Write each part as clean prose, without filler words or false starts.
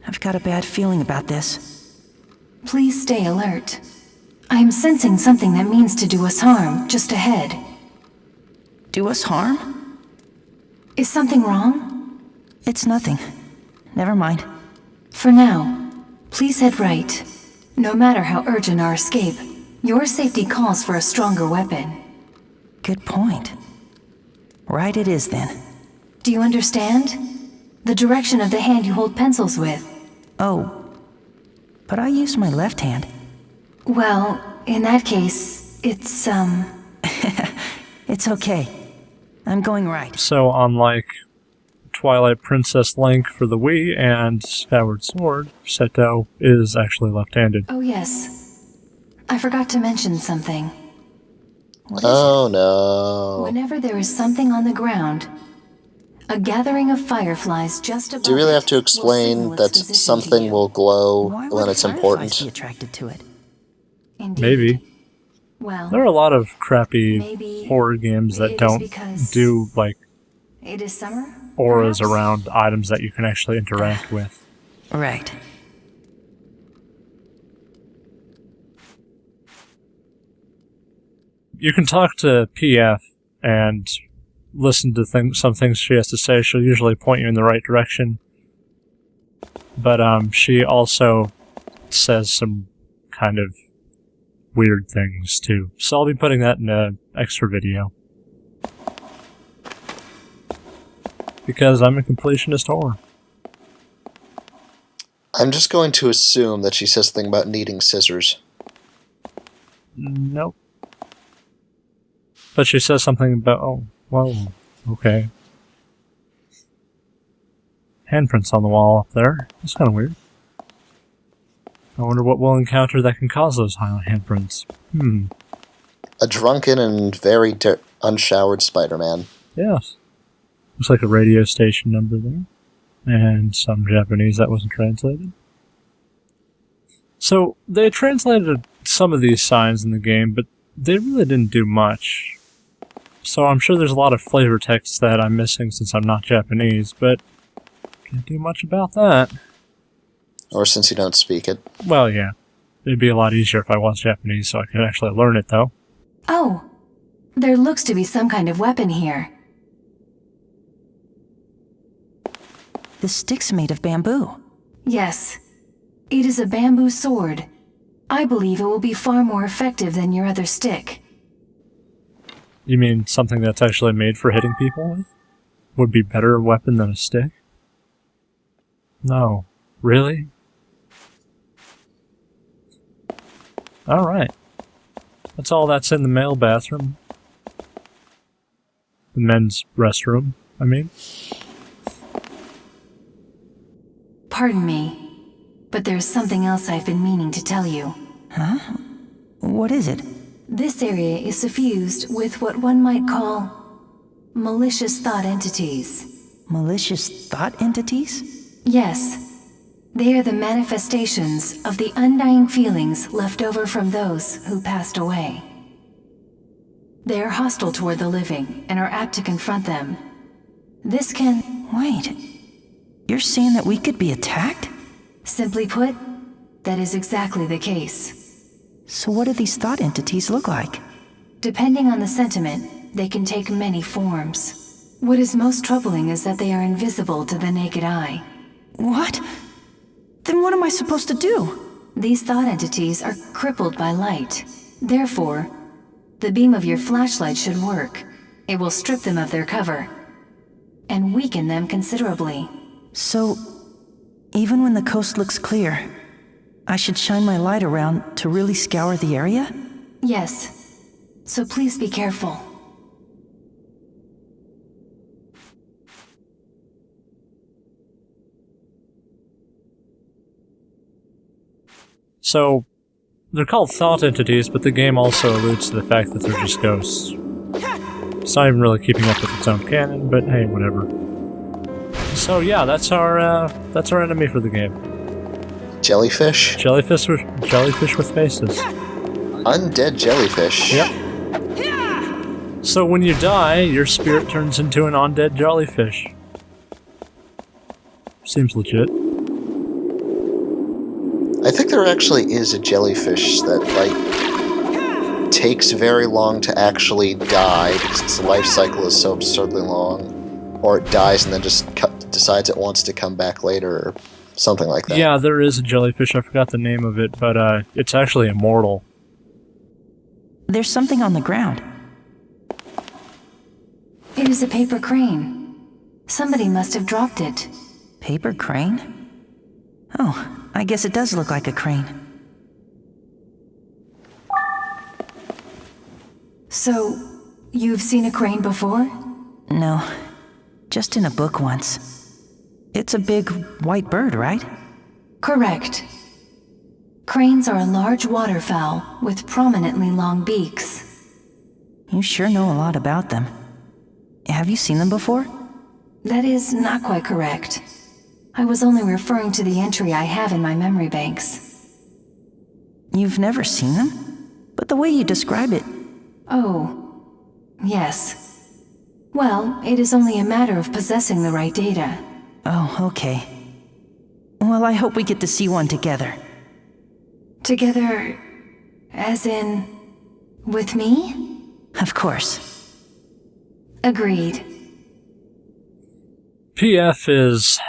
I've got a bad feeling about this. Please stay alert. I am sensing something that means to do us harm, just ahead. Do us harm? Is something wrong? It's nothing. Never mind. For now, please head right. No matter how urgent our escape, your safety calls for a stronger weapon. Good point. Right it is then. Do you understand? The direction of the hand you hold pencils with. Oh, but I used my left hand. Well, in that case, it's, It's okay. I'm going right. So, unlike Twilight Princess Link for the Wii and Skyward Sword, Seto is actually left-handed. Oh yes. I forgot to mention something. Oh no. Whenever there is something on the ground, a gathering of fireflies just above. Do you really have to it will explain signal that its position to something you. will glow Why when would it's fireflies important? be attracted to it? Indeed. Maybe. Well, There are a lot of crappy maybe horror games that it is don't because do, like, it is summer. auras perhaps? around items that you can actually interact with. Right. You can talk to PF and listen to some things she has to say. She'll usually point you in the right direction. But she also says some kind of weird things too. So I'll be putting that in an extra video. Because I'm a completionist whore. I'm just going to assume that she says something about needing scissors. Nope. But she says something about, oh, whoa, okay. Handprints on the wall up there. That's kind of weird. I wonder what we'll encounter that can cause those handprints. A drunken and very unshowered Spider-Man. Yes. Looks like a radio station number there. And some Japanese that wasn't translated. So, they translated some of these signs in the game, but they really didn't do much. So I'm sure there's a lot of flavor text that I'm missing since I'm not Japanese, but can't do much about that. Or since you don't speak it. Well, yeah. It'd be a lot easier if I was Japanese so I could actually learn it, though. Oh, there looks to be some kind of weapon here. The stick's made of bamboo. Yes, it is a bamboo sword. I believe it will be far more effective than your other stick. You mean something that's actually made for hitting people with? Would be better weapon than a stick? No. Really? Alright. That's all that's in the male bathroom. The men's restroom, I mean. Pardon me, but there's something else I've been meaning to tell you. Huh? What is it? This area is suffused with what one might call malicious thought entities. Malicious thought entities? Yes, they are the manifestations of the undying feelings left over from those who passed away. They are hostile toward the living and are apt to confront them. This can... Wait. You're saying that we could be attacked? Simply put, that is exactly the case. So what do these thought entities look like? Depending on the sentiment, they can take many forms. What is most troubling is that they are invisible to the naked eye. What? Then what am I supposed to do? These thought entities are crippled by light. Therefore, the beam of your flashlight should work. It will strip them of their cover and weaken them considerably. So, even when the coast looks clear, I should shine my light around to really scour the area? Yes, so please be careful. So, they're called thought entities, but the game also alludes to the fact that they're just ghosts. It's not even really keeping up with its own canon, but hey, whatever. So yeah, that's our enemy for the game. Jellyfish? Jellyfish with faces. Undead jellyfish. Yep. So when you die, your spirit turns into an undead jellyfish. Seems legit. I think there actually is a jellyfish that, like, takes very long to actually die because its life cycle is so absurdly long. Or it dies and then just decides it wants to come back later, or something like that. Yeah, there is a jellyfish. I forgot the name of it, but it's actually immortal. There's something on the ground. It is a paper crane. Somebody must have dropped it. Paper crane? Oh, I guess it does look like a crane. So, you've seen a crane before? No, just in a book once. It's a big white bird, right? Correct. Cranes are a large waterfowl with prominently long beaks. You sure know a lot about them. Have you seen them before? That is not quite correct. I was only referring to the entry I have in my memory banks. You've never seen them? But the way you describe it... Oh, yes. Well, it is only a matter of possessing the right data. Oh, okay. Well, I hope we get to see one together. Together, as in, with me? Of course. Agreed. PF is...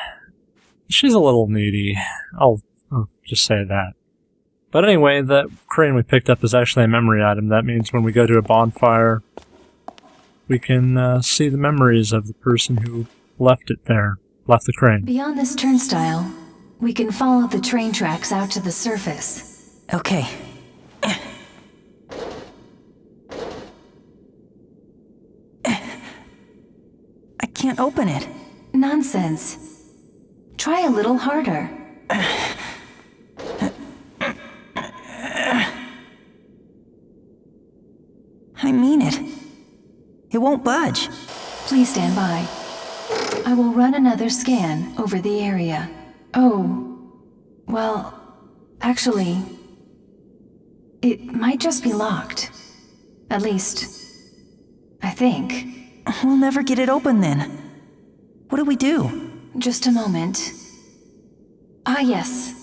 she's a little needy. I'll just say that. But anyway, that crane we picked up is actually a memory item. That means when we go to a bonfire, we can see the memories of the person who left it there, left the crane. Beyond this turnstile, we can follow the train tracks out to the surface. Okay. I can't open it. Nonsense. Try a little harder. I mean it. It won't budge. Please stand by. I will run another scan over the area. Oh, well, actually, it might just be locked. At least, I think. We'll never get it open then. What do we do? Just a moment. Ah, yes.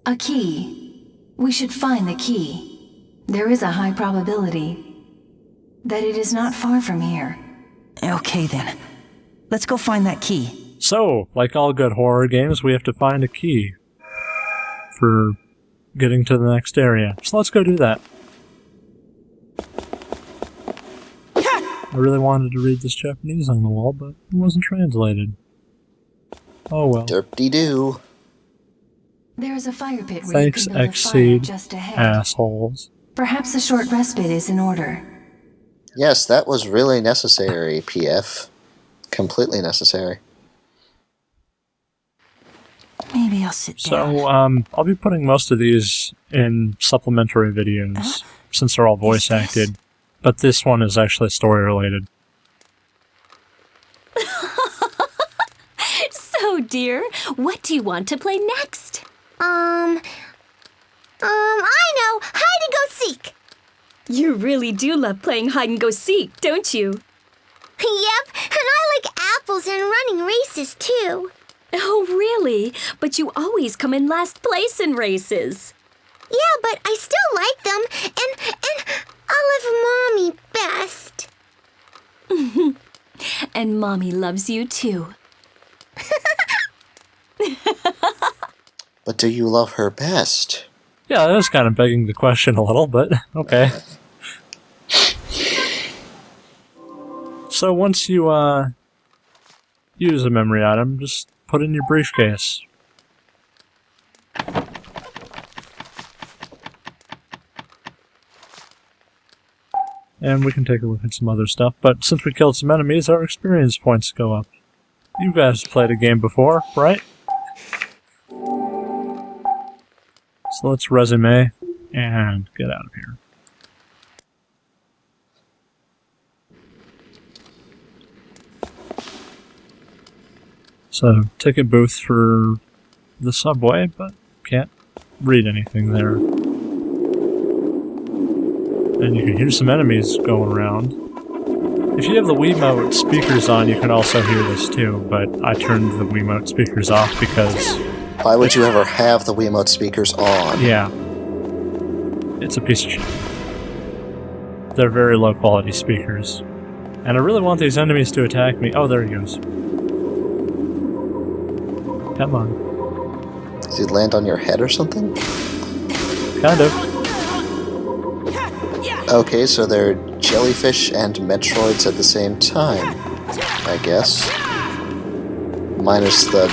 A key. We should find the key. There is a high probability that it is not far from here. Okay then. Let's go find that key. So, like all good horror games, we have to find a key for getting to the next area. So let's go do that. I really wanted to read this Japanese on the wall, but it wasn't translated. Oh well. Derp-de-doo. There is a fire pit where Thanks, you can build a fire Exceed, just ahead. assholes. Perhaps a short respite is in order. Yes, that was really necessary, PF. Completely necessary. Maybe I'll sit down. So, I'll be putting most of these in supplementary videos, since they're all voice acted. But this one is actually story related. So, dear, what do you want to play next? I know, hide and go seek. You really do love playing hide and go seek, don't you? Yep, and I like apples and running races too. Oh, really? But you always come in last place in races. Yeah, but I still like them, and I love Mommy best. And Mommy loves you too. But do you love her best? Yeah, that is kind of begging the question a little, but okay. So once you use a memory item, just put it in your briefcase. And we can take a look at some other stuff, but since we killed some enemies, our experience points go up. You guys played a game before, right? So let's resume and get out of here. So, ticket booth for the subway, but can't read anything there. And you can hear some enemies going around. If you have the Wiimote speakers on, you can also hear this too, but I turned the Wiimote speakers off because Why would you ever have the Wiimote speakers on? Yeah. It's a piece of shit. They're very low quality speakers. And I really want these enemies to attack me. Oh, there he goes. Come on. Does he land on your head or something? Kind of. Okay, so they're jellyfish and Metroids at the same time, I guess. Minus the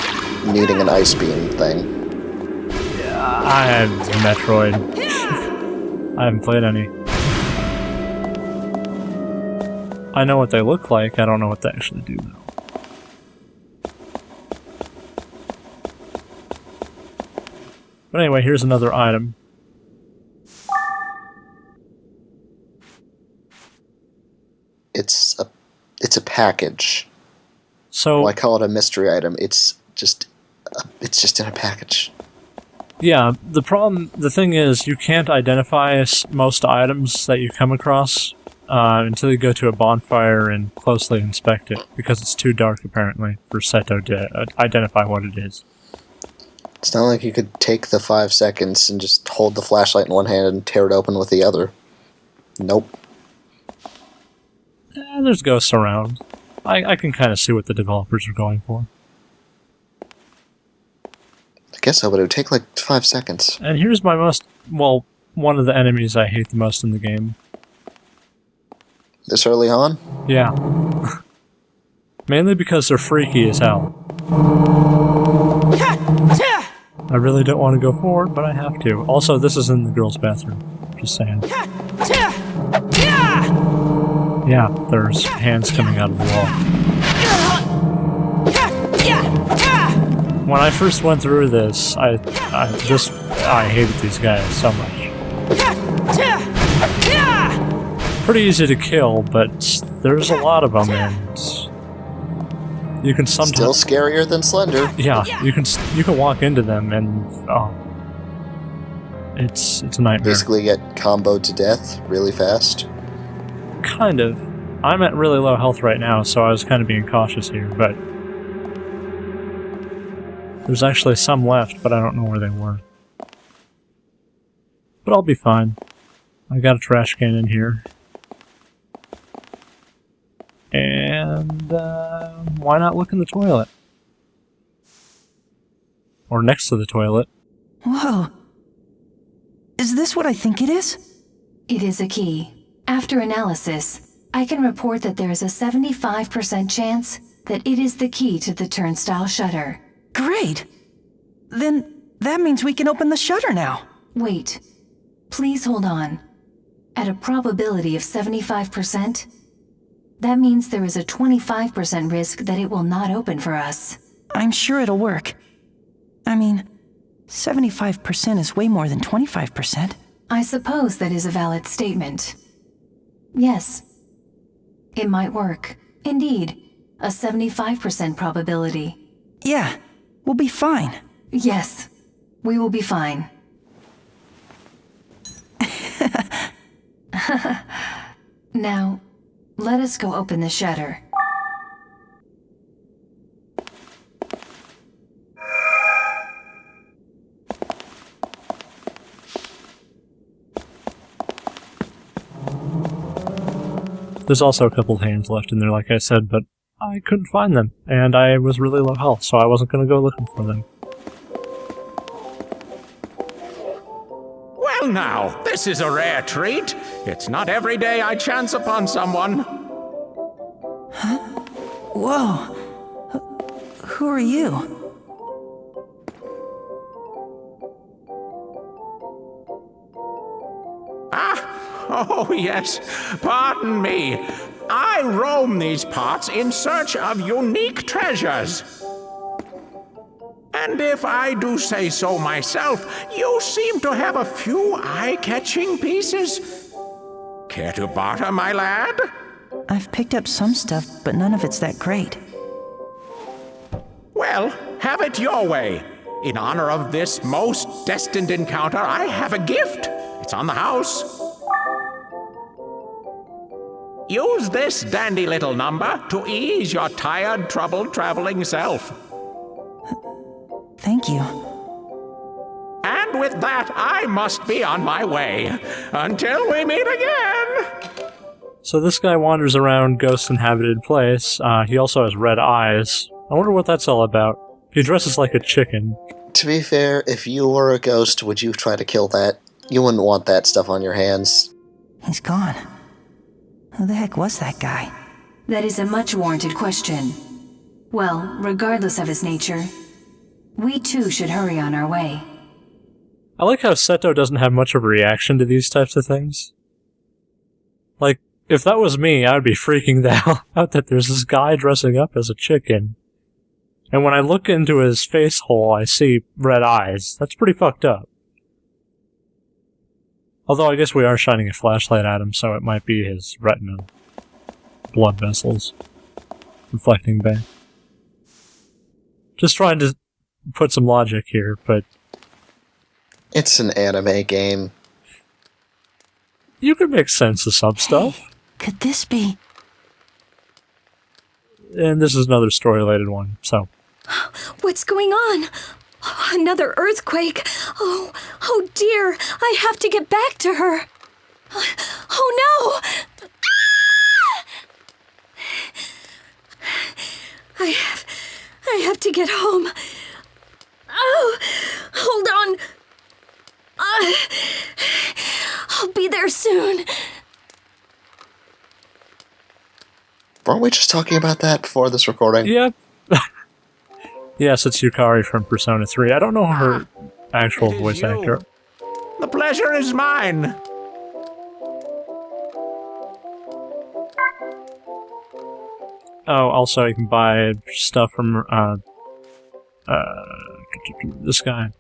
needing an ice beam thing. I have Metroid. I haven't played any. I know what they look like, I don't know what they actually do though. But anyway, here's another item. It's a package. So Well, I call it a mystery item. It's just in a package. yeah, the thing is, you can't identify most items that you come across until you go to a bonfire and closely inspect it, because it's too dark apparently for Seto to identify what it is. It's not like you could take the 5 seconds and just hold the flashlight in one hand and tear it open with the other. Nope. There's ghosts around. I can kind of see what the developers are going for. I guess so, but it would take like 5 seconds. And here's my one of the enemies I hate the most in the game. This early on? Yeah. Mainly because they're freaky as hell. I really don't want to go forward, but I have to. Also, this is in the girls' bathroom. Just saying. Yeah, there's hands coming out of the wall. When I first went through this, I hated these guys so much. Pretty easy to kill, but there's a lot of them, and you can sometimes Still scarier than Slender. yeah, you can walk into them and it's a nightmare. Basically get comboed to death really fast. Kind of. I'm at really low health right now, so I was kind of being cautious here, but there's actually some left, but I don't know where they were. But I'll be fine. I got a trash can in here. And why not look in the toilet? Or next to the toilet. Whoa. Is this what I think it is? It is a key. After analysis, I can report that there is a 75% chance that it is the key to the turnstile shutter. Great. Then that means we can open the shutter now. Wait. Please hold on. At a probability of 75%, that means there is a 25% risk that it will not open for us. I'm sure it'll work. I mean, 75% is way more than 25%. I suppose that is a valid statement. Yes. It might work. Indeed, a 75% probability. Yeah, we'll be fine. Yes, we will be fine. Now, let us go open the shutter. There's also a couple hands left in there, like I said, but I couldn't find them, and I was really low health, so I wasn't going to go looking for them. Well now, this is a rare treat. It's not every day I chance upon someone. Whoa. Who are you? Oh yes, pardon me. I roam these parts in search of unique treasures. And if I do say so myself, you seem to have a few eye-catching pieces. Care to barter, my lad? I've picked up some stuff, but none of it's that great. Well, have it your way. In honor of this most destined encounter, I have a gift. It's on the house. Use this dandy little number to ease your tired, troubled traveling self. Thank you. with that, I must be on my way. Until we meet again! So this guy wanders around Ghost's inhabited place. He also has red eyes. I wonder what that's all about. He dresses like a chicken. To be fair, if you were a ghost, would you try to kill that? You wouldn't want that stuff on your hands. He's gone. Who the heck was that guy? That is a much warranted question. Well, regardless of his nature, we too should hurry on our way. I like how Seto doesn't have much of a reaction to these types of things. Like, if that was me, I would be freaking the hell out that there's this guy dressing up as a chicken. And when I look into his face hole, I see red eyes. That's pretty fucked up. Although I guess we are shining a flashlight at him, so it might be his retina. Blood vessels. Reflecting back. Just trying to put some logic here, but... It's an anime game. You could make sense of some stuff. Could this be... And this is another story-related one, so... What's going on? Another earthquake. Oh dear. I have to get back to her. Oh no! I have to get home. Oh, hold on. I'll be there soon. Weren't we just talking about that before this recording? Yep. Yes, it's Yukari from Persona 3. I don't know her actual It is voice you. actor. The pleasure is mine. Oh, also you can buy stuff from this guy.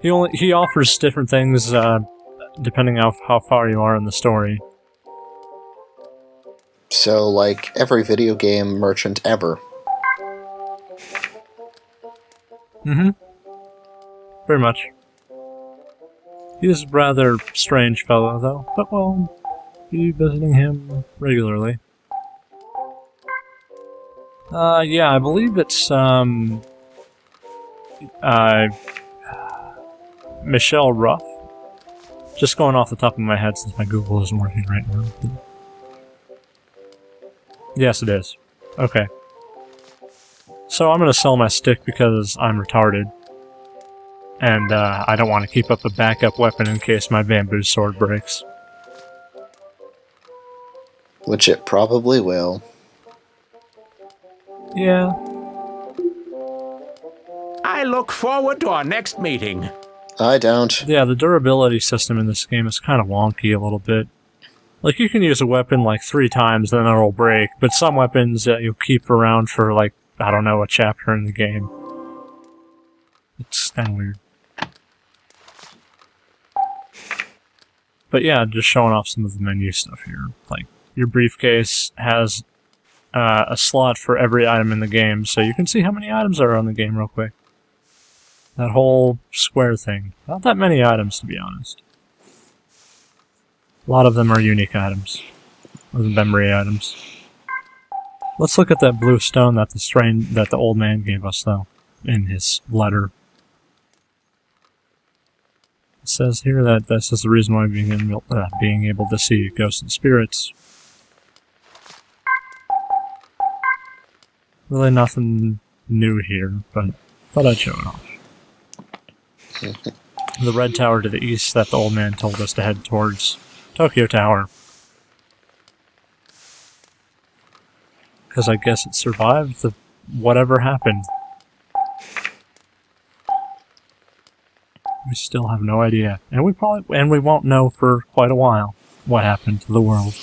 He offers different things depending on how far you are in the story. So, like every video game merchant ever. Mm-hmm. Very much. He is a rather strange fellow, though, but well, be visiting him regularly. Yeah, I believe it's, Michelle Ruff. Just going off the top of my head since my Google isn't working right now. Yes, it is. Okay. So I'm gonna sell my stick because I'm retarded. And, I don't want to keep up a backup weapon in case my bamboo sword breaks. Which it probably will. Yeah. I look forward to our next meeting. I don't. Yeah, the durability system in this game is kind of wonky a little bit. Like, you can use a weapon like 3 times, then it'll break, but some weapons you'll keep around for, like, I don't know, a chapter in the game. It's kind of weird. But yeah, just showing off some of the menu stuff here. Like, your briefcase has a slot for every item in the game, so you can see how many items are on the game real quick. That whole square thing. Not that many items, to be honest. A lot of them are unique items. Or the memory items. Let's look at that blue stone that the old man gave us, though, in his letter. It says here that this is the reason why being able to see ghosts and spirits. Really nothing new here, but thought I'd show it off. The red tower to the east that the old man told us to head towards. Tokyo Tower. Because I guess it survived the whatever happened. We still have no idea. And we won't know for quite a while what happened to the world.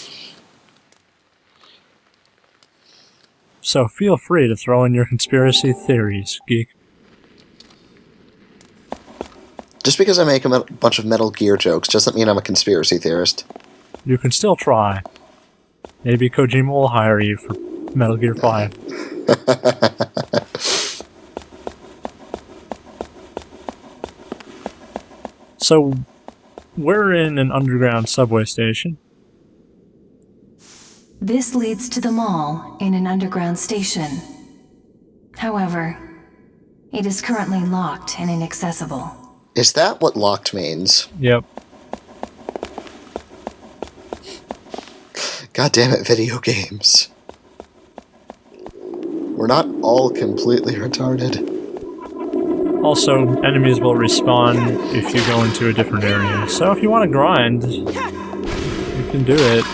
So feel free to throw in your conspiracy theories, geek. Just because I make a bunch of Metal Gear jokes doesn't mean I'm a conspiracy theorist. You can still try. Maybe Kojima will hire you for Metal Gear 5. So, we're in an underground subway station. This leads to the mall in an underground station. However, it is currently locked and inaccessible. Is that what locked means? Yep. God damn it, video games. We're not all completely retarded. Also, enemies will respawn if you go into a different area. So if you want to grind, you can do it.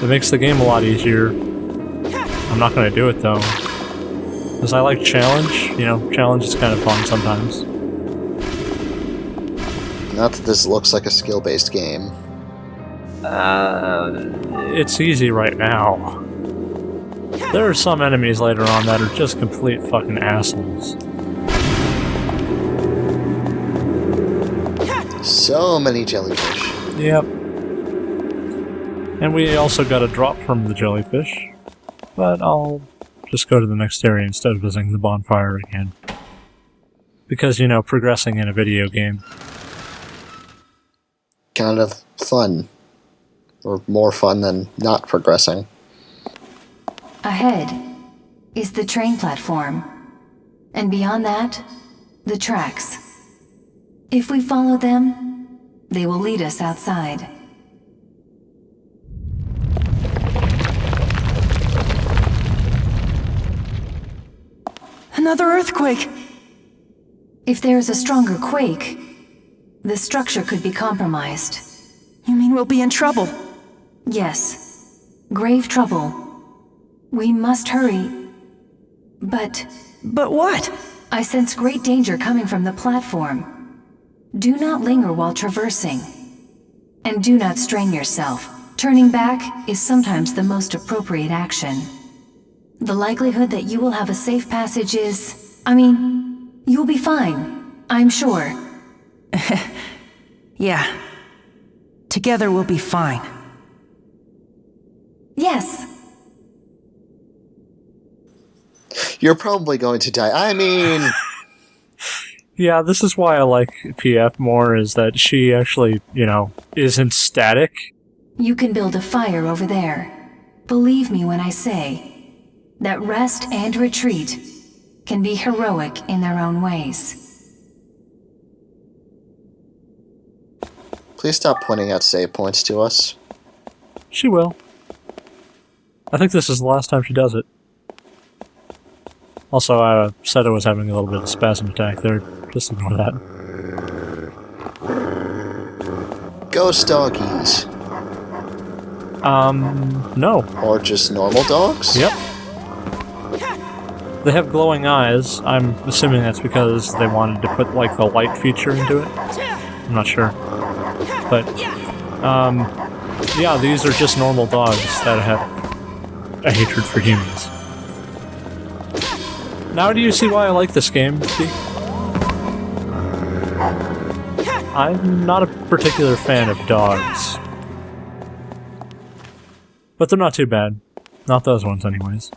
It makes the game a lot easier. I'm not going to do it though. Because I like challenge. You know, challenge is kind of fun sometimes. Not that this looks like a skill-based game. It's easy right now. There are some enemies later on that are just complete fucking assholes. So many jellyfish. Yep. And we also got a drop from the jellyfish. But I'll just go to the next area instead of visiting the bonfire again. Because, you know, progressing in a video game. Kind of fun. Or more fun than not progressing. Ahead is the train platform, and beyond that, the tracks. If we follow them, they will lead us outside. Another earthquake! If there is a stronger quake, the structure could be compromised. You mean we'll be in trouble? Yes, grave trouble. We must hurry. But But what? I sense great danger coming from the platform. Do not linger while traversing. And do not strain yourself. Turning back is sometimes the most appropriate action. The likelihood that you will have a safe passage is... you'll be fine. I'm sure. Yeah. Together we'll be fine. Yes. You're probably going to die. I mean... Yeah, this is why I like PF more, is that she actually, you know, isn't static. You can build a fire over there. Believe me when I say that rest and retreat can be heroic in their own ways. Please stop pointing out save points to us. She will. I think this is the last time she does it. Also, Seto was having a little bit of a spasm attack there. Just ignore that. Ghost doggies. No. Or just normal dogs? Yep. They have glowing eyes. I'm assuming that's because they wanted to put, like, the light feature into it. I'm not sure. But, yeah, these are just normal dogs that have a hatred for humans. Now do you see why I like this game, Steve? I'm not a particular fan of dogs. But they're not too bad. Not those ones, anyways.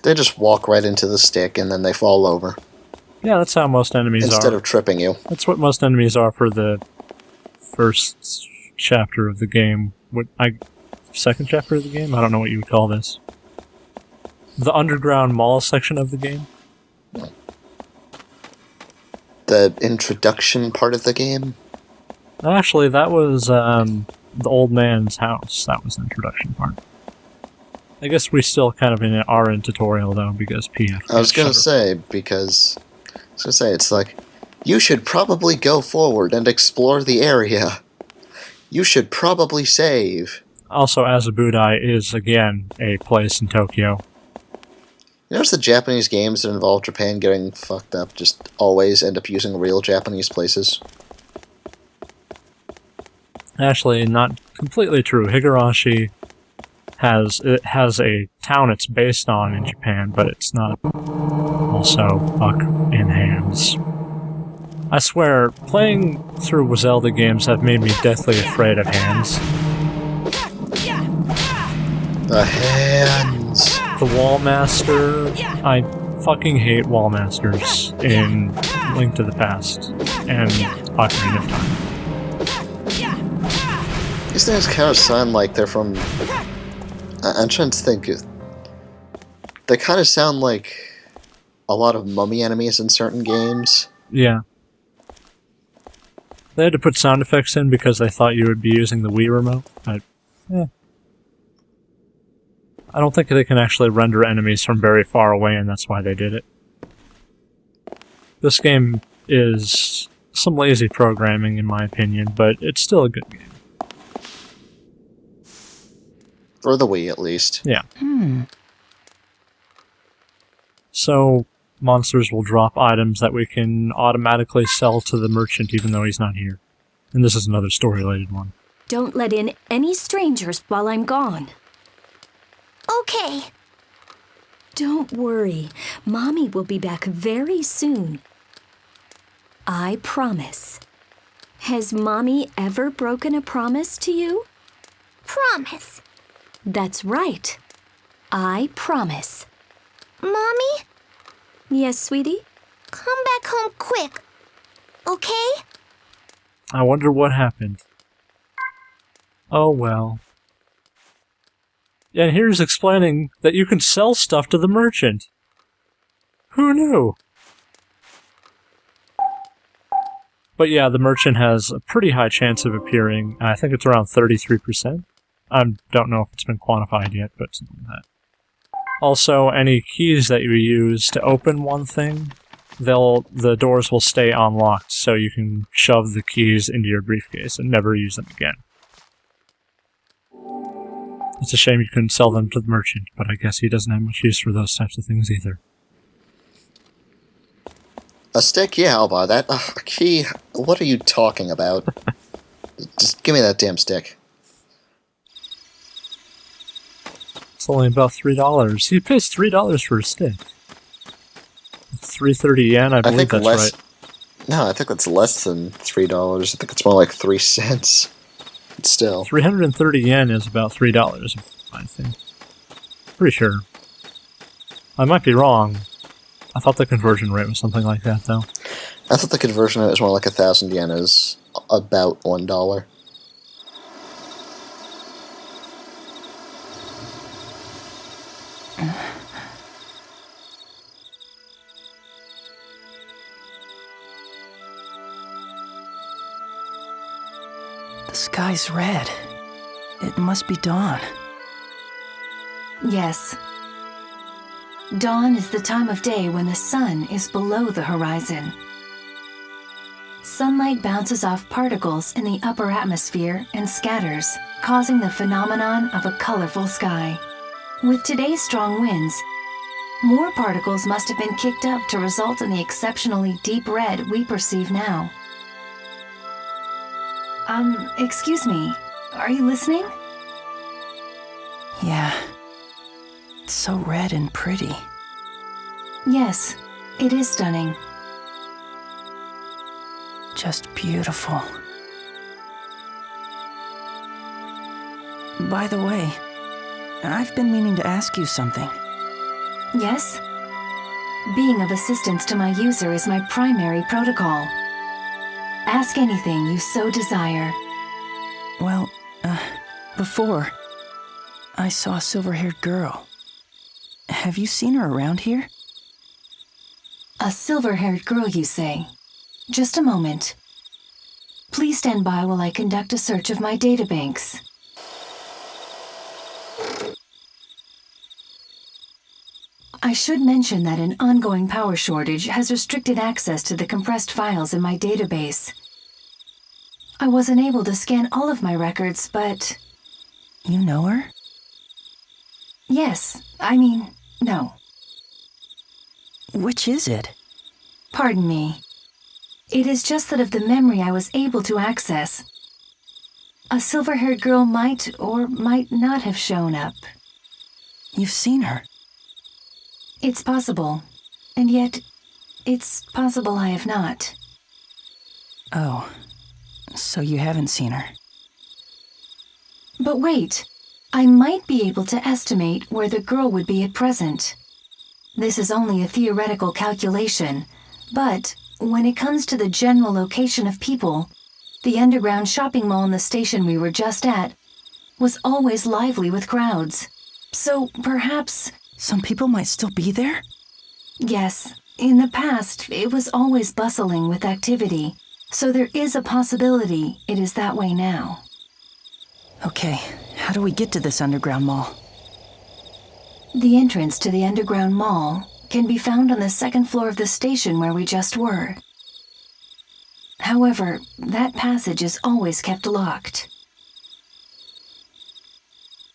They just walk right into the stick and then they fall over. Yeah, that's how most enemies are. Instead of tripping you. That's what most enemies are for the first chapter of the game. Second chapter of the game? I don't know what you would call this. The underground mall section of the game? The introduction part of the game? Actually, that was the old man's house. That was the introduction part. I guess we still kind of are in tutorial, though, because PF... I was gonna say, it's like, you should probably go forward and explore the area. You should probably save. Also, Azabudai is, again, a place in Tokyo. You notice the Japanese games that involve Japan getting fucked up just always end up using real Japanese places? Actually, not completely true. Higurashi has a town it's based on in Japan, but it's not. Also, fuck in hams. I swear, playing through Zelda games have made me deathly afraid of hands. The hands. The Wallmaster. I fucking hate Wallmasters in Link to the Past and Ocarina of Time. These things kind of sound like they're from... I'm trying to think. They kind of sound like a lot of mummy enemies in certain games. Yeah. They had to put sound effects in because they thought you would be using the Wii remote, but I don't think they can actually render enemies from very far away, and that's why they did it. This game is some lazy programming, in my opinion, but it's still a good game. For the Wii, at least. Yeah. So, monsters will drop items that we can automatically sell to the merchant even though he's not here. And this is another story-related one. Don't let in any strangers while I'm gone. Okay. Don't worry. Mommy will be back very soon. I promise. Has Mommy ever broken a promise to you? Promise. That's right. I promise. Mommy, Yes, sweetie? come back home quick. Okay? I wonder what happened. Oh well. Yeah, and here's explaining that you can sell stuff to the merchant. Who knew? But yeah, the merchant has a pretty high chance of appearing. I think it's around 33%. I don't know if it's been quantified yet, but something like that. Also, any keys that you use to open one thing, the doors will stay unlocked, so you can shove the keys into your briefcase and never use them again. It's a shame you couldn't sell them to the merchant, but I guess he doesn't have much use for those types of things either. A stick? Yeah, I'll buy that. A key? What are you talking about? Just give me that damn stick. It's only about $3. He pays $3 for a stick. 330 yen, I believe think that's less. right. No, I think that's less than $3. I think it's more like 3 cents. But still. 330 yen is about $3, I think. Pretty sure. I might be wrong. I thought the conversion rate was something like that, though. I thought the conversion rate was more like 1,000 yen is about $1. The sky's red. It must be dawn. Yes. Dawn is the time of day when the sun is below the horizon. Sunlight bounces off particles in the upper atmosphere and scatters, causing the phenomenon of a colorful sky. With today's strong winds, more particles must have been kicked up to result in the exceptionally deep red we perceive now. Excuse me, are you listening? Yeah. It's so red and pretty. Yes, it is stunning. Just beautiful. By the way, I've been meaning to ask you something. Yes? Being of assistance to my user is my primary protocol. Ask anything you so desire. Well, before, I saw a silver-haired girl. Have you seen her around here? A silver-haired girl, you say? Just a moment. Please stand by while I conduct a search of my databanks. I should mention that an ongoing power shortage has restricted access to the compressed files in my database. I wasn't able to scan all of my records, but... You know her? Yes, no. Which is it? Pardon me. It is just that of the memory I was able to access, a silver-haired girl might or might not have shown up. You've seen her. It's possible, and yet it's possible I have not. Oh, so you haven't seen her. But wait, I might be able to estimate where the girl would be at present. This is only a theoretical calculation, but when it comes to the general location of people, the underground shopping mall in the station we were just at was always lively with crowds. So perhaps... Some people might still be there? Yes, In the past, it was always bustling with activity, so there is a possibility it is that way now. Okay, how do we get to this underground mall? The entrance to the underground mall can be found on the second floor of the station where we just were. However, that passage is always kept locked.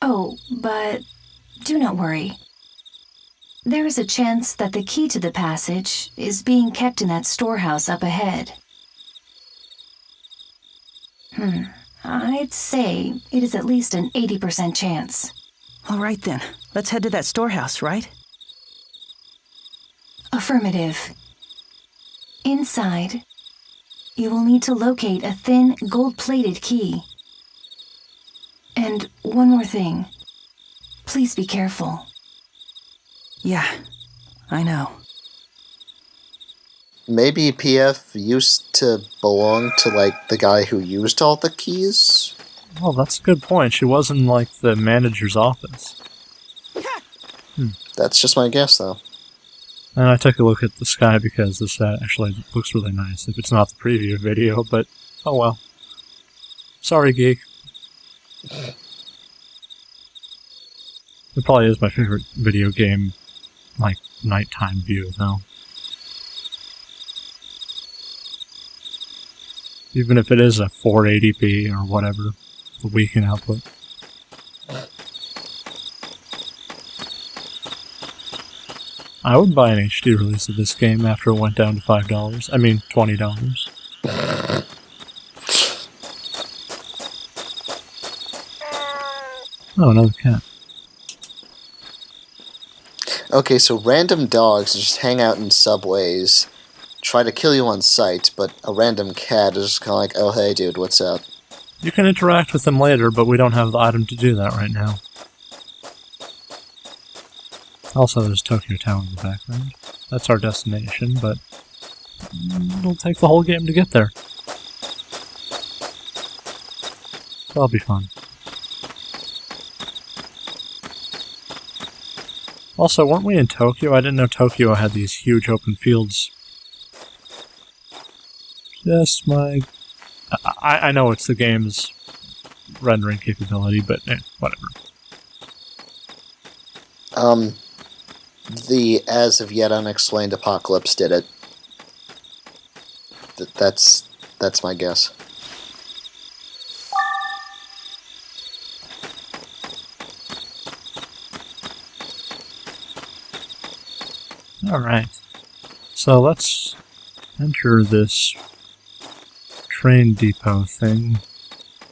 Oh, but do not worry. There is a chance that the key to the passage is being kept in that storehouse up ahead. I'd say it is at least an 80% chance. All right then, let's head to that storehouse, right? Affirmative. Inside, you will need to locate a thin, gold-plated key. And one more thing. Please be careful. Yeah, I know. Maybe PF used to belong to, like, the guy who used all the keys? Well, that's a good point. She was in, like, the manager's office. That's just my guess, though. And I took a look at the sky because this actually looks really nice, if it's not the preview video, but oh well. Sorry, geek. It probably is my favorite video game, like, nighttime view, though. Even if it is a 480p or whatever, the weekend output. I would buy an HD release of this game after it went down to $5. I mean, $20. Oh, another cat. Okay, so random dogs just hang out in subways, try to kill you on sight, but a random cat is just kind of like, oh hey dude, what's up? You can interact with them later, but we don't have the item to do that right now. Also, there's Tokyo Tower in the background. That's our destination, but it'll take the whole game to get there. That'll be fun. Also, weren't we in Tokyo? I didn't know Tokyo had these huge open fields. Just my... I know it's the game's rendering capability, but whatever. The as of yet unexplained apocalypse did it. That's my guess. Alright. So let's enter this train depot thing.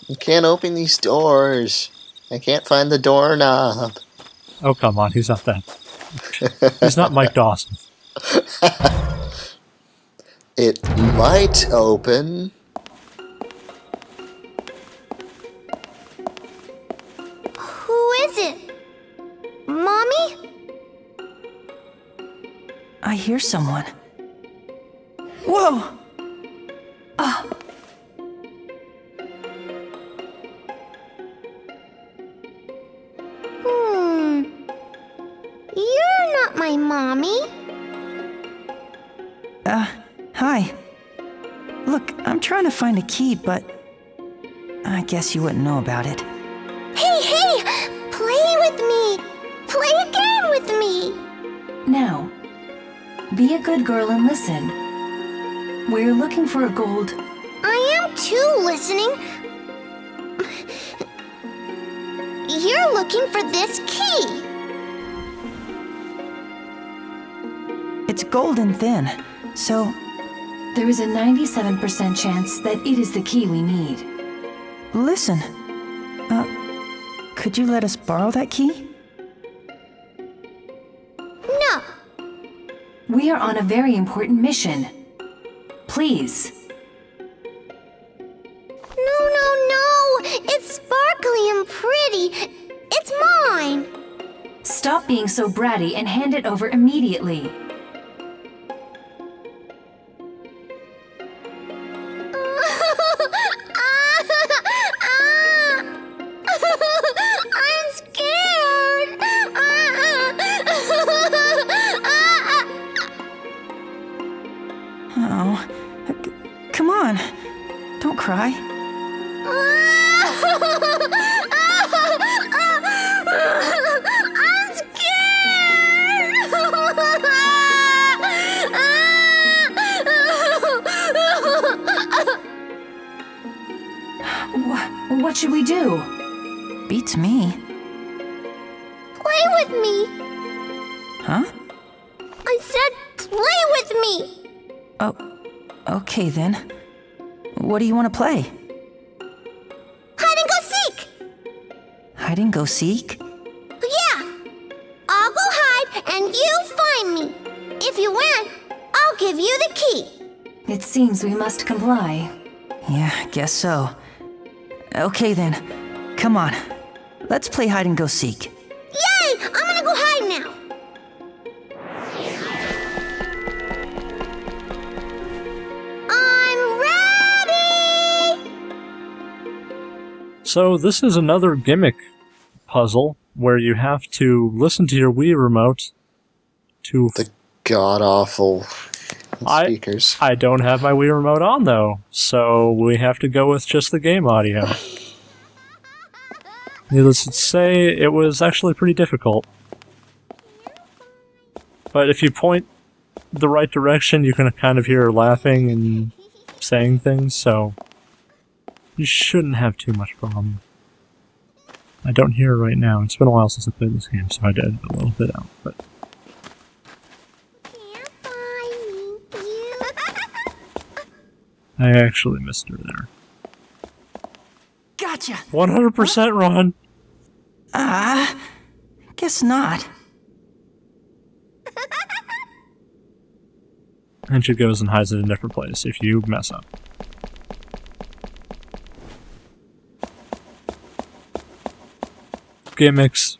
You can't open these doors. I can't find the doorknob. Oh, come on, he's not that. He's not Mike Dawson. It might open. Who is it? Mommy? I hear someone. Whoa! You're not my mommy. Hi. Look, I'm trying to find a key, but I guess you wouldn't know about it. Hey! Play with me! Play a game with me! Now, be a good girl and listen. We're looking for a gold... I am too listening. You're looking for this key. It's golden thin, so There is a 97% chance that it is the key we need. listen. Could you let us borrow that key? No. We are on a very important mission. Please. No. It's sparkly and pretty. It's mine. Stop being so bratty and hand it over immediately. I'm scared. Oh, come on. Don't cry. I'm What should we do? Beats me. Play with me. Huh? I said play with me. Oh, okay then. What do you want to play? Hide and go seek. Hide and go seek? Yeah. I'll go hide and you find me. If you win, I'll give you the key. It seems we must comply. Yeah, guess so. Okay then. Come on. Let's play hide and go seek. Yay! I'm gonna go hide now. I'm ready! So this is another gimmick puzzle where you have to listen to your Wii remote to... The god-awful speakers. I don't have my Wii remote on though, so we have to go with just the game audio. Needless to say, it was actually pretty difficult. But if you point the right direction, you can kind of hear her laughing and saying things, so you shouldn't have too much problem. I don't hear her right now. It's been a while since I played this game, so I did a little bit out, but... Can't find you. I actually missed her there. Gotcha! 100% Ron! Guess not. And she goes and hides it in a different place if you mess up. Gimmicks.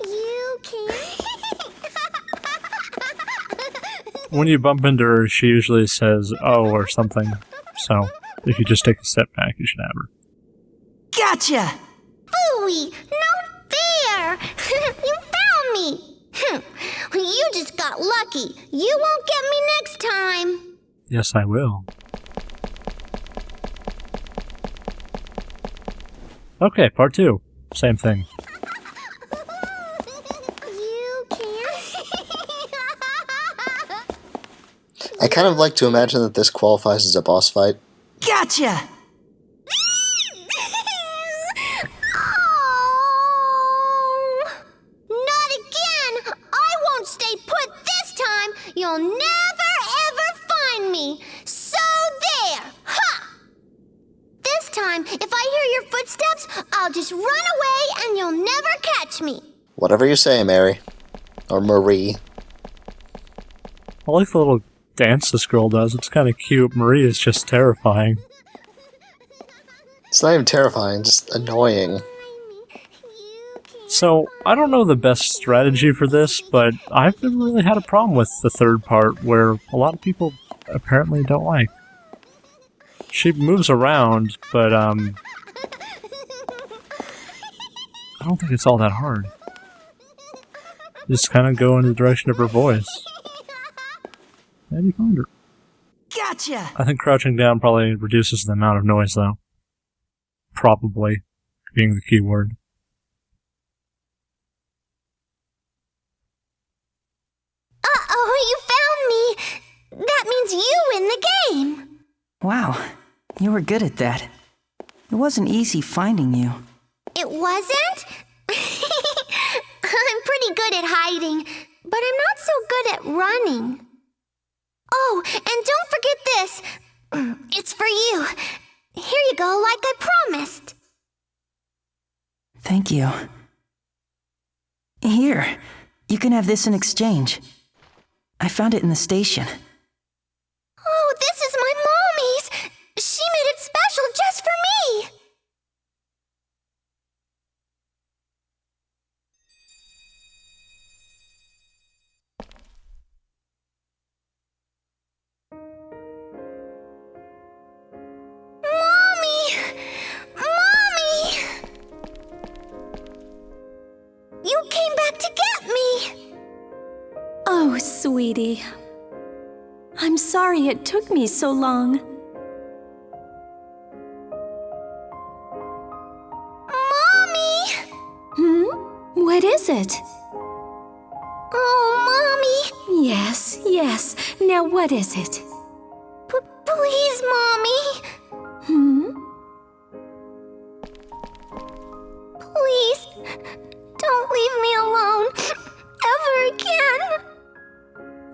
You can't. When you bump into her, she usually says, "oh," or something. So, if you just take a step back, you should have her. Gotcha! Phooey! No fair! You found me! You just got lucky. You won't get me next time. Yes, I will. Okay, part 2. Same thing. You can't. I kind of like to imagine that this qualifies as a boss fight. Gotcha! Oh, not again! I won't stay put this time! You'll never ever find me! So there! Ha! This time, if I hear your footsteps, I'll just run away and you'll never catch me! Whatever you say, Mary. Or Marie. I like the little dance this girl does. It's kind of cute. Marie is just terrifying. It's not even terrifying, just annoying. So, I don't know the best strategy for this, but I've never really had a problem with the third part, where a lot of people apparently don't like. She moves around, but, I don't think it's all that hard. Just kind of go in the direction of her voice. How do you find her? Gotcha! I think crouching down probably reduces the amount of noise, though. Probably, being the key word. Uh-oh, you found me! That means you win the game! Wow, you were good at that. It wasn't easy finding you. It wasn't? I'm pretty good at hiding, but I'm not so good at running. Oh, and don't forget this. It's for you. Here you go, like I promised. Thank you. Here, you can have this in exchange. I found it in the station. Oh, this is my mommy's. She made it special just for me. Oh, sweetie. I'm sorry it took me so long. Mommy! What is it? Oh, Mommy! Yes, yes. Now what is it? Please, Mommy! Please, don't leave me alone ever again.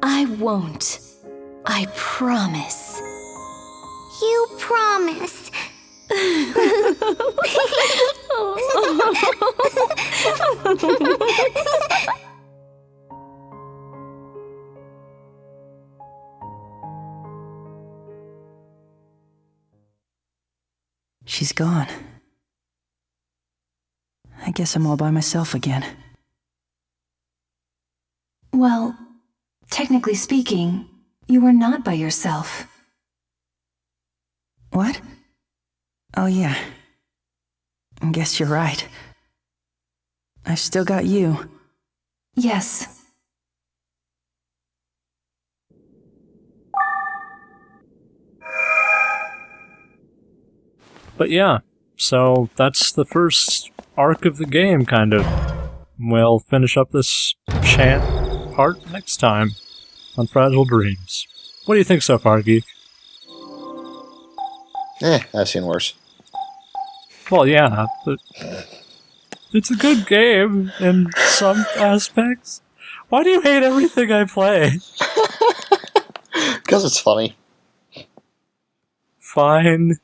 I won't. I promise. You promise. She's gone. I guess I'm all by myself again. Well, technically speaking, you were not by yourself. What? Oh, yeah. I guess you're right. I've still got you. Yes. But yeah, so that's the first arc of the game, kind of. We'll finish up this chant part next time on Fragile Dreams. What do you think so far, Geek? I've seen worse. Well, yeah, but it's a good game in some aspects. Why do you hate everything I play? Because it's funny. Fine.